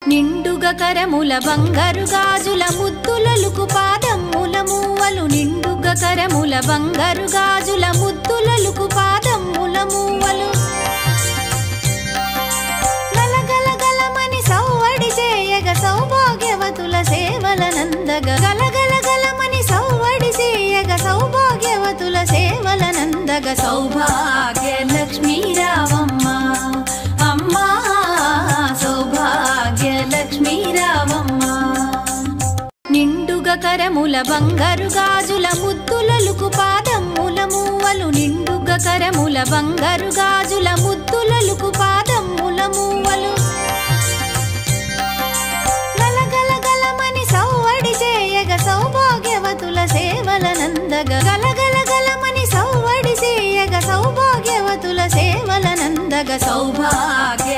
నిండుగా కరముల బంగారు గాజుల ముద్దులలుకు పాదమ్ముల మూవలు నిండుగా కరముల బంగారు గాజుల ముద్దులలుకు పాదమ్ముల మూవలు గలగల గలమని సౌవడి చేయగ సౌభాగ్యవతుల సేవల నందగ గలగల గలమని సౌవడి చేయగ సౌభాగ్యవతుల సేవల నందగ సౌభాగ్య లక్ష్మీ రావమ్మ అమ్మా సౌభాగ్య లక్ష్మీ రావమ్మ నిండుగా కరముల బంగారు గాజుల ముద్దులలుకు పాదమ్ముల మూవలు నిండుగా కరముల బంగారు గాజుల ముద్దులలుకు పాదమ్ముల మూవలు గలగల గలమని సౌవడి చేయగ సౌభాగ్యవతుల సేవల నందగ గలగల గలమని సౌవడి చేయగ సౌభాగ్యవతుల సేవల నందగ సౌభాగ్య